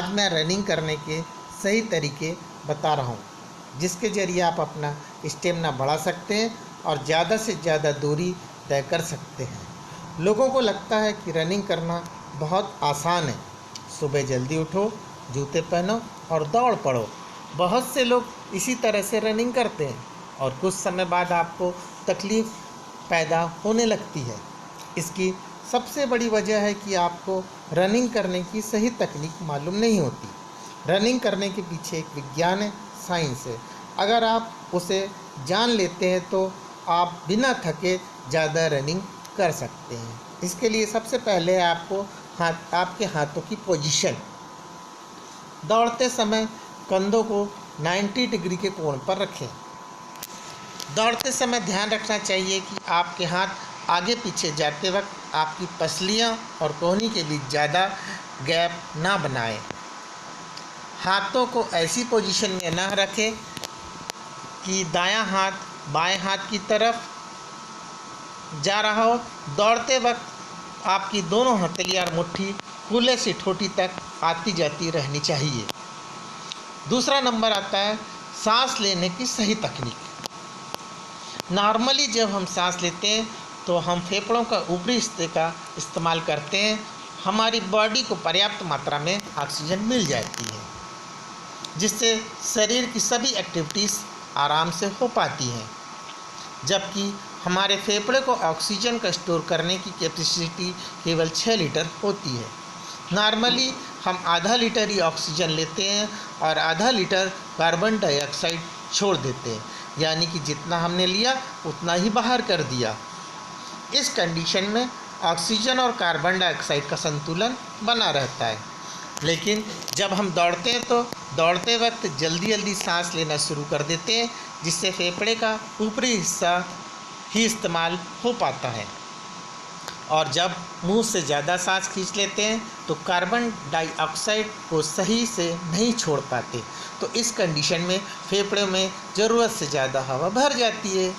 आज मैं रनिंग करने के सही तरीके बता रहा हूँ, जिसके ज़रिए आप अपना स्टेमिना बढ़ा सकते हैं और ज़्यादा से ज़्यादा दूरी तय कर सकते हैं। लोगों को लगता है कि रनिंग करना बहुत आसान है। सुबह जल्दी उठो, जूते पहनो और दौड़ पड़ो। बहुत से लोग इसी तरह से रनिंग करते हैं और कुछ समय बाद आपको तकलीफ़ पैदा होने लगती है। इसकी सबसे बड़ी वजह है कि आपको रनिंग करने की सही तकनीक मालूम नहीं होती। रनिंग करने के पीछे एक विज्ञान है, साइंस है। अगर आप उसे जान लेते हैं तो आप बिना थके ज़्यादा रनिंग कर सकते हैं। इसके लिए सबसे पहले आपको आपके हाथों की पोजीशन, दौड़ते समय कंधों को 90 डिग्री के कोण पर रखें। दौड़ते समय ध्यान रखना चाहिए कि आपके हाथ आगे पीछे जाते वक्त आपकी पसलियां और कोहनी के बीच ज़्यादा गैप ना बनाएं। हाथों को ऐसी पोजीशन में ना रखें कि दायां हाथ बाएं हाथ की तरफ जा रहा हो। दौड़ते वक्त आपकी दोनों हथेलियां और मुट्ठी कूल्हे से ठोटी तक आती जाती रहनी चाहिए। दूसरा नंबर आता है सांस लेने की सही तकनीक। नॉर्मली जब हम सांस लेते हैं तो हम फेफड़ों का ऊपरी हिस्से का इस्तेमाल करते हैं। हमारी बॉडी को पर्याप्त मात्रा में ऑक्सीजन मिल जाती है, जिससे शरीर की सभी एक्टिविटीज़ आराम से हो पाती हैं। जबकि हमारे फेफड़े को ऑक्सीजन का स्टोर करने की कैपेसिटी केवल 6 लीटर होती है। नॉर्मली हम आधा लीटर ही ऑक्सीजन लेते हैं और आधा लीटर कार्बन डाइऑक्साइड छोड़ देते हैं, यानी कि जितना हमने लिया उतना ही बाहर कर दिया। इस कंडीशन में ऑक्सीजन और कार्बन डाइऑक्साइड का संतुलन बना रहता है। लेकिन जब हम दौड़ते हैं तो दौड़ते वक्त जल्दी जल्दी सांस लेना शुरू कर देते हैं, जिससे फेफड़े का ऊपरी हिस्सा ही इस्तेमाल हो पाता है। और जब मुंह से ज़्यादा सांस खींच लेते हैं तो कार्बन डाइऑक्साइड को सही से नहीं छोड़ पाते, तो इस कंडीशन में फेफड़े में ज़रूरत से ज़्यादा हवा भर जाती है,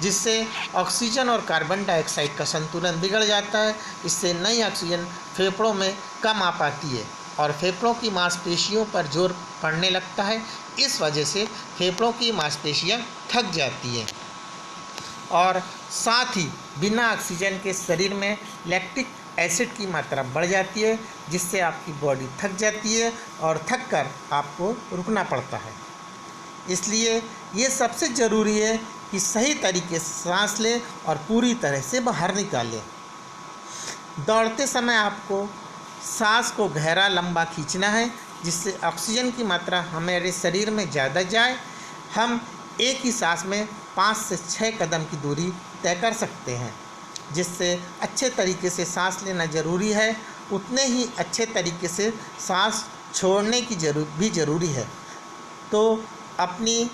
जिससे ऑक्सीजन और कार्बन डाइऑक्साइड का संतुलन बिगड़ जाता है। इससे नई ऑक्सीजन फेफड़ों में कम आ पाती है और फेफड़ों की मांसपेशियों पर जोर पड़ने लगता है। इस वजह से फेफड़ों की मांसपेशियां थक जाती हैं और साथ ही बिना ऑक्सीजन के शरीर में लैक्टिक एसिड की मात्रा बढ़ जाती है, जिससे आपकी बॉडी थक जाती है और थक कर आपको रुकना पड़ता है। इसलिए ये सबसे ज़रूरी है कि सही तरीके से सांस लें और पूरी तरह से बाहर निकालें। दौड़ते समय आपको सांस को गहरा लंबा खींचना है, जिससे ऑक्सीजन की मात्रा हमारे शरीर में ज़्यादा जाए। हम एक ही सांस में 5 से 6 कदम की दूरी तय कर सकते हैं, जिससे अच्छे तरीके से सांस लेना ज़रूरी है। उतने ही अच्छे तरीके से सांस छोड़ने की भी ज़रूरी है। तो अपनी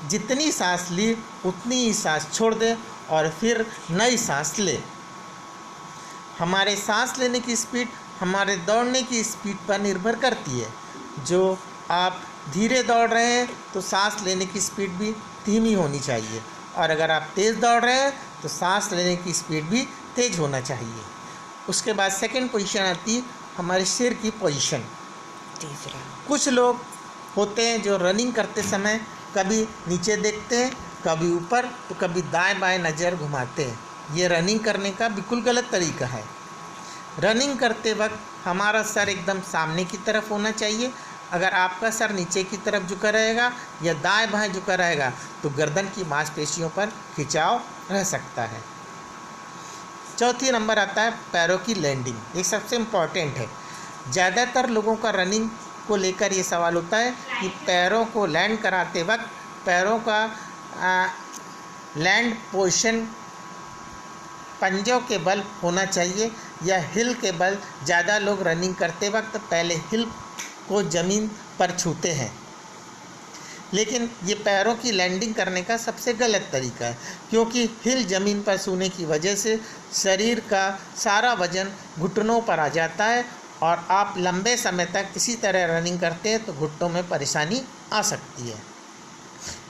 जितनी सांस ली उतनी ही सांस छोड़ दें और फिर नई सांस लें। हमारे सांस लेने की स्पीड हमारे दौड़ने की स्पीड पर निर्भर करती है। जो आप धीरे दौड़ रहे हैं तो सांस लेने की स्पीड भी धीमी होनी चाहिए, और अगर आप तेज़ दौड़ रहे हैं तो सांस लेने की स्पीड भी तेज़ होना चाहिए। उसके बाद सेकंड पोजीशन आती है हमारे सिर की पोजीशन। कुछ लोग होते हैं जो रनिंग करते समय कभी नीचे देखते हैं, कभी ऊपर, तो कभी दाएं बाएं नज़र घुमाते हैं। ये रनिंग करने का बिल्कुल गलत तरीका है। रनिंग करते वक्त हमारा सर एकदम सामने की तरफ होना चाहिए। अगर आपका सर नीचे की तरफ झुका रहेगा या दाएं बाएं झुका रहेगा तो गर्दन की मांसपेशियों पर खिंचाव रह सकता है। चौथी नंबर आता है पैरों की लैंडिंग। ये सबसे इम्पॉर्टेंट है। ज़्यादातर लोगों का रनिंग को लेकर ये सवाल होता है कि पैरों को लैंड कराते वक्त पैरों का लैंड पोजीशन पंजों के बल होना चाहिए या हिल के बल। ज़्यादा लोग रनिंग करते वक्त पहले हिल को ज़मीन पर छूते हैं, लेकिन ये पैरों की लैंडिंग करने का सबसे गलत तरीका है, क्योंकि हिल ज़मीन पर छूने की वजह से शरीर का सारा वज़न घुटनों पर आ जाता है और आप लंबे समय तक इसी तरह रनिंग करते हैं तो घुटनों में परेशानी आ सकती है।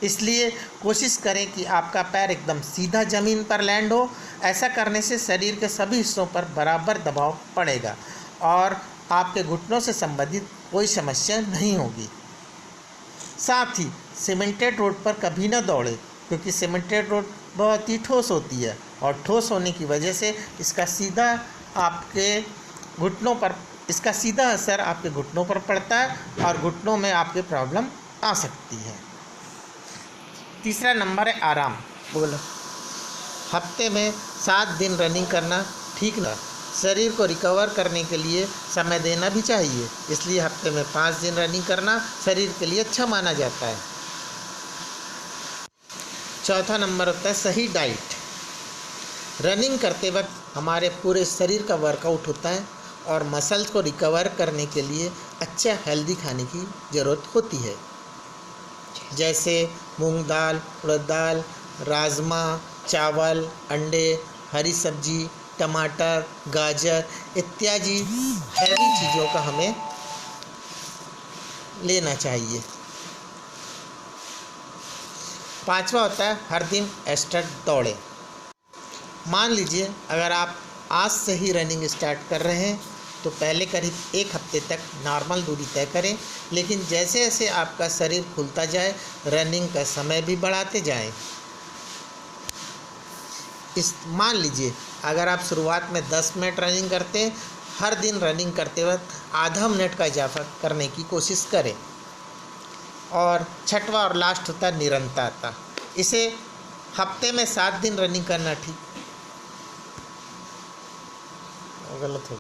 इसलिए कोशिश करें कि आपका पैर एकदम सीधा ज़मीन पर लैंड हो। ऐसा करने से शरीर के सभी हिस्सों पर बराबर दबाव पड़ेगा और आपके घुटनों से संबंधित कोई समस्या नहीं होगी। साथ ही सीमेंटेड रोड पर कभी न दौड़े, क्योंकि सीमेंटेड रोड बहुत ही ठोस होती है और ठोस होने की वजह से इसका सीधा असर आपके घुटनों पर पड़ता है और घुटनों में आपके प्रॉब्लम आ सकती है। तीसरा नंबर है आराम। बोलो, हफ्ते में 7 दिन रनिंग करना ठीक ना, शरीर को रिकवर करने के लिए समय देना भी चाहिए, इसलिए हफ्ते में 5 दिन रनिंग करना शरीर के लिए अच्छा माना जाता है। चौथा नंबर होता है सही डाइट। रनिंग करते वक्त हमारे पूरे शरीर का वर्कआउट होता है और मसल्स को रिकवर करने के लिए अच्छा हेल्दी खाने की ज़रूरत होती है, जैसे मूंग दाल, उड़द दाल, राजमा, चावल, अंडे, हरी सब्जी, टमाटर, गाजर इत्यादि हेल्दी चीज़ों का हमें लेना चाहिए। पांचवा होता है हर दिन एक्स्ट्रा दौड़ें। मान लीजिए अगर आप आज से ही रनिंग स्टार्ट कर रहे हैं तो पहले करीब 1 हफ्ते तक नॉर्मल दूरी तय करें, लेकिन जैसे जैसे आपका शरीर खुलता जाए रनिंग का समय भी बढ़ाते जाएं। मान लीजिए अगर आप शुरुआत में 10 मिनट रनिंग करते हैं, हर दिन रनिंग करते वक्त आधा मिनट का इजाफा करने की कोशिश करें। और छठवां और लास्ट होता है निरंतरता। इसे हफ्ते में 7 दिन रनिंग करना ठीक गलत हो